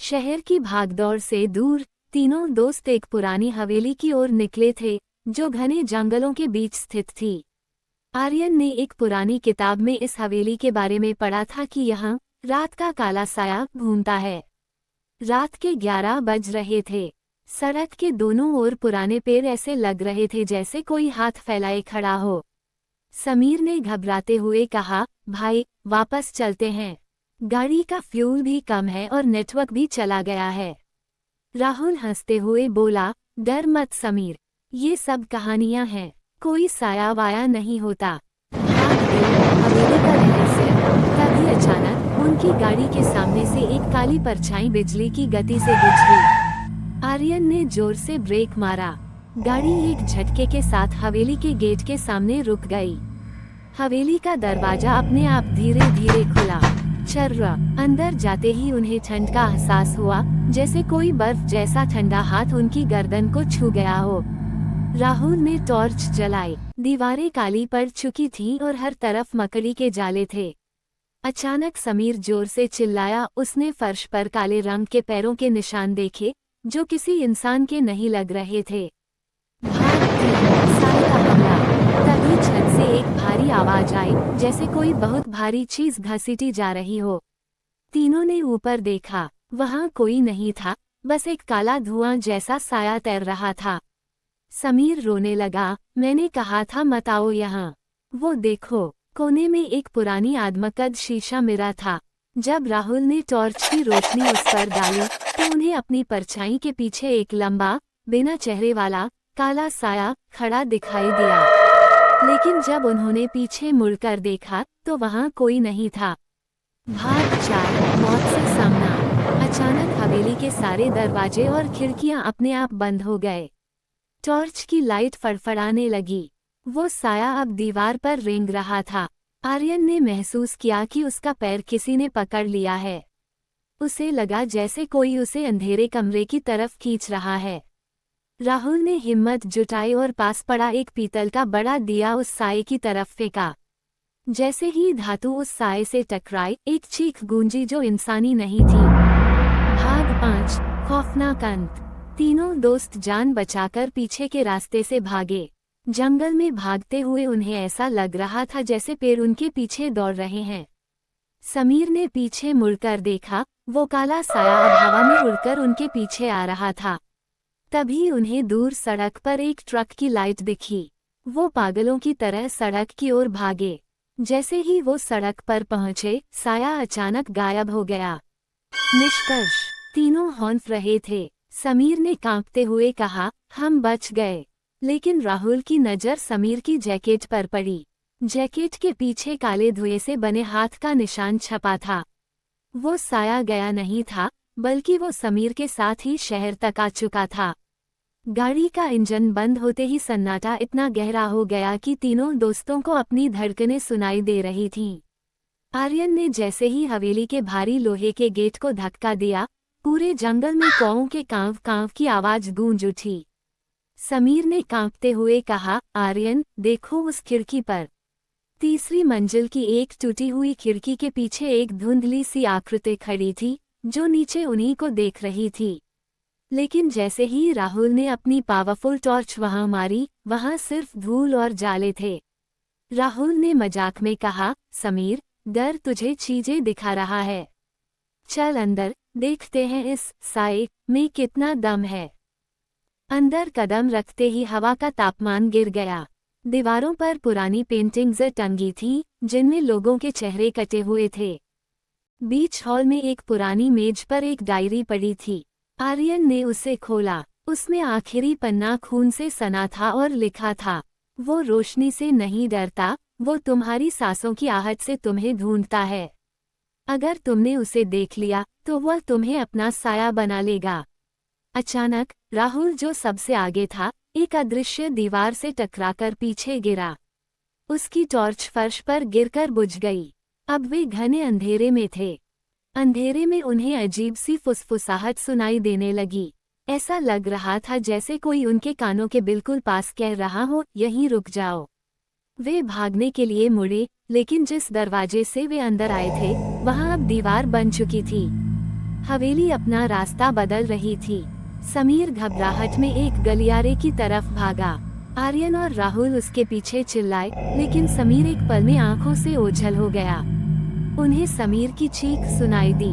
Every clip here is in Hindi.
शहर की भागदौड़ से दूर तीनों दोस्त एक पुरानी हवेली की ओर निकले थे, जो घने जंगलों के बीच स्थित थी। आर्यन ने एक पुरानी किताब में इस हवेली के बारे में पढ़ा था कि यहाँ रात का काला साया घूमता है। रात के 11 बज रहे थे। सड़क के दोनों ओर पुराने पेड़ ऐसे लग रहे थे जैसे कोई हाथ फैलाए खड़ा हो। समीर ने घबराते हुए कहा, भाई वापस चलते हैं, गाड़ी का फ्यूल भी कम है और नेटवर्क भी चला गया है। राहुल हंसते हुए बोला, डर मत समीर, ये सब कहानियां हैं, कोई साया वाया नहीं होता। भाग दे, हवेली का रहस्य। तभी अचानक उनकी गाड़ी के सामने से एक काली परछाई बिजली की गति से गुजरी। आर्यन ने जोर से ब्रेक मारा। गाड़ी एक झटके के साथ हवेली के गेट के सामने रुक गई। हवेली का दरवाजा अपने आप धीरे धीरे खुला। चर्रा अंदर जाते ही उन्हें ठंड का एहसास हुआ, जैसे कोई बर्फ जैसा ठंडा हाथ उनकी गर्दन को छू गया हो। राहुल ने टॉर्च जलाई। दीवारें काली पड़ चुकी थीं और हर तरफ मकड़ी के जाले थे। अचानक समीर जोर से चिल्लाया। उसने फर्श पर काले रंग के पैरों के निशान देखे, जो किसी इंसान के नहीं लग रहे थे। भागती साय का हमला। तभी छत से एक भारी आवाज आई, जैसे कोई बहुत भारी चीज घसीटी जा रही हो। तीनों ने ऊपर देखा, वहां कोई नहीं था, बस एक काला धुआं जैसा साया तैर रहा था। समीर रोने लगा, मैंने कहा था मत आओ यहाँ। वो देखो, कोने में एक पुरानी आदमकद शीशा मिरा था। जब राहुल ने टॉर्च की रोशनी उस पर डाली, तो उन्हें अपनी परछाई के पीछे एक लंबा, बिना चेहरे वाला काला साया खड़ा दिखाई दिया। लेकिन जब उन्होंने पीछे मुड़कर देखा, तो वहां कोई नहीं था। भाग 4, मौत से सामना। अचानक हवेली के सारे दरवाजे और खिड़कियां अपने आप बंद हो गए। टॉर्च की लाइट फड़फड़ाने लगी। वो साया अब दीवार पर रेंग रहा था। आर्यन ने महसूस किया कि उसका पैर किसी ने पकड़ लिया है। उसे लगा जैसे कोई उसे अंधेरे कमरे की तरफ खींच रहा है। राहुल ने हिम्मत जुटाई और पास पड़ा एक पीतल का बड़ा दिया उस साये की तरफ फेंका। जैसे ही धातु उस साये से टकराई, एक चीख गूंजी जो इंसानी नहीं थी। भाग 5, खौफनाक अंत। तीनों दोस्त जान बचाकर पीछे के रास्ते से भागे। जंगल में भागते हुए उन्हें ऐसा लग रहा था जैसे पेड़ उनके पीछे दौड़ रहे हैं। समीर ने पीछे मुड़कर देखा, वो काला साया अब हवा में उड़कर उनके पीछे आ रहा था। तभी उन्हें दूर सड़क पर एक ट्रक की लाइट दिखी। वो पागलों की तरह सड़क की ओर भागे। जैसे ही वो सड़क पर पहुंचे, साया अचानक गायब हो गया। निष्कर्ष, तीनों हौंफ रहे थे। समीर ने कांपते हुए कहा, हम बच गए। लेकिन राहुल की नज़र समीर की जैकेट पर पड़ी। जैकेट के पीछे काले धुएं से बने हाथ का निशान छपा था। वो साया गया नहीं था, बल्कि वो समीर के साथ ही शहर तक आ चुका था। गाड़ी का इंजन बंद होते ही सन्नाटा इतना गहरा हो गया कि तीनों दोस्तों को अपनी धड़कनें सुनाई दे रही थीं। आर्यन ने जैसे ही हवेली के भारी लोहे के गेट को धक्का दिया, पूरे जंगल में कौओं के कांव कांव की आवाज गूंज उठी। समीर ने कांपते हुए कहा, आर्यन देखो उस खिड़की पर। तीसरी मंजिल की एक टूटी हुई खिड़की के पीछे एक धुंधली सी आकृति खड़ी थी, जो नीचे उन्हीं को देख रही थी। लेकिन जैसे ही राहुल ने अपनी पावरफुल टॉर्च वहां मारी, वहां सिर्फ धूल और जाले थे। राहुल ने मजाक में कहा, समीर डर तुझे चीजें दिखा रहा है, चल अंदर देखते हैं इस साए में कितना दम है। अंदर कदम रखते ही हवा का तापमान गिर गया। दीवारों पर पुरानी पेंटिंग्स टंगी थीं, जिनमें लोगों के चेहरे कटे हुए थे। बीच हॉल में एक पुरानी मेज पर एक डायरी पड़ी थी। आर्यन ने उसे खोला। उसमें आखिरी पन्ना खून से सना था और लिखा था, वो रोशनी से नहीं डरता, वो तुम्हारी सांसों की आहट से तुम्हें ढूंढता है। अगर तुमने उसे देख लिया, तो वह तुम्हें अपना साया बना लेगा। अचानक राहुल, जो सबसे आगे था, एक अदृश्य दीवार से टकराकर पीछे गिरा। उसकी टॉर्च फर्श पर गिरकर बुझ गई। अब वे घने अंधेरे में थे। अंधेरे में उन्हें अजीब सी फुसफुसाहट सुनाई देने लगी। ऐसा लग रहा था जैसे कोई उनके कानों के बिल्कुल पास कह रहा हो, यहीं रुक जाओ। वे भागने के लिए मुड़े, लेकिन जिस दरवाजे से वे अंदर आए थे, वहां अब दीवार बन चुकी थी। हवेली अपना रास्ता बदल रही थी। समीर घबराहट में एक गलियारे की तरफ भागा। आर्यन और राहुल उसके पीछे चिल्लाए, लेकिन समीर एक पल में आंखों से ओझल हो गया। उन्हें समीर की चीख सुनाई दी।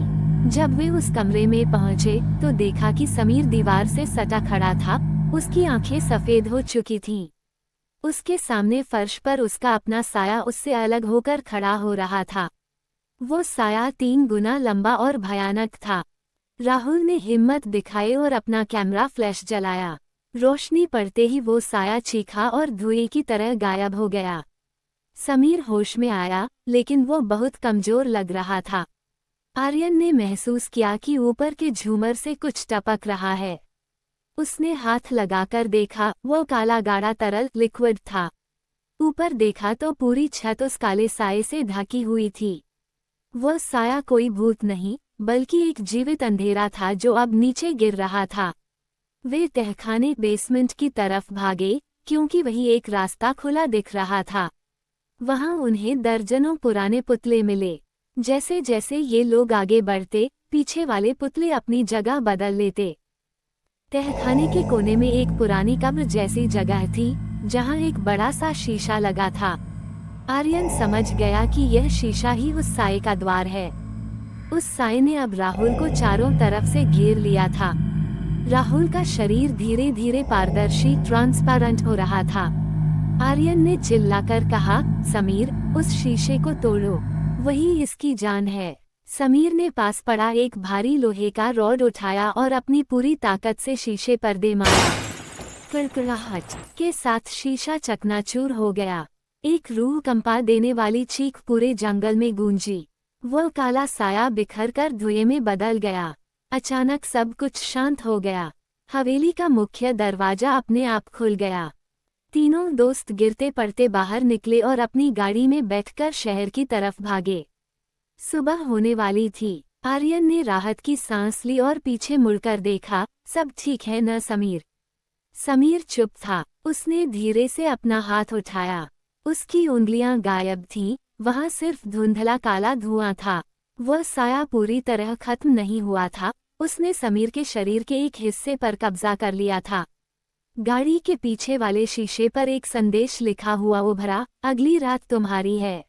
जब वे उस कमरे में पहुंचे तो देखा कि समीर दीवार से सटा खड़ा था। उसकी आंखें सफेद हो चुकी थीं। उसके सामने फर्श पर उसका अपना साया उससे अलग होकर खड़ा हो रहा था। वो साया 3 गुना लंबा और भयानक था। राहुल ने हिम्मत दिखाई और अपना कैमरा फ्लैश जलाया। रोशनी पड़ते ही वो साया चीखा और धुएं की तरह गायब हो गया। समीर होश में आया, लेकिन वो बहुत कमजोर लग रहा था। आर्यन ने महसूस किया कि ऊपर के झूमर से कुछ टपक रहा है। उसने हाथ लगाकर देखा, वो काला गाढ़ा तरल लिक्विड था। ऊपर देखा तो पूरी छत उस काले साये से ढकी हुई थी। वो साया कोई भूत नहीं, बल्कि एक जीवित अंधेरा था जो अब नीचे गिर रहा था। वे तहखाने बेसमेंट की तरफ भागे, क्योंकि वही एक रास्ता खुला दिख रहा था। वहां उन्हें दर्जनों पुराने पुतले मिले। जैसे जैसे ये लोग आगे बढ़ते, पीछे वाले पुतले अपनी जगह बदल लेते। तहखाने के कोने में एक पुरानी कब्र जैसी जगह थी, जहां एक बड़ा सा शीशा लगा था। आर्यन समझ गया कि यह शीशा ही उस साये का द्वार है। उस साये ने अब राहुल को चारों तरफ से घेर लिया था। राहुल का शरीर धीरे धीरे पारदर्शी ट्रांसपेरेंट हो रहा था। आर्यन ने चिल्लाकर कहा, समीर, उस शीशे को तोड़ो, वही इसकी जान है। समीर ने पास पड़ा एक भारी लोहे का रॉड उठाया और अपनी पूरी ताकत से शीशे पर दे मारा। कड़कड़ाहट के साथ शीशा चकनाचूर हो गया। एक रूह कंपा देने वाली चीख पूरे जंगल में गूंजी। वो काला साया बिखरकर धुएं में बदल गया। अचानक सब कुछ शांत हो गया। हवेली का मुख्य दरवाजा अपने आप खुल गया। तीनों दोस्त गिरते पड़ते बाहर निकले और अपनी गाड़ी में बैठकर शहर की तरफ भागे। सुबह होने वाली थी। आर्यन ने राहत की सांस ली और पीछे मुड़कर देखा, सब ठीक है न समीर? समीर चुप था। उसने धीरे से अपना हाथ उठाया। उसकी उंगलियां गायब थीं, वहां सिर्फ धुंधला काला धुआं था। वह साया पूरी तरह खत्म नहीं हुआ था। उसने समीर के शरीर के एक हिस्से पर कब्जा कर लिया था। गाड़ी के पीछे वाले शीशे पर एक संदेश लिखा हुआ उभरा, अगली रात तुम्हारी है।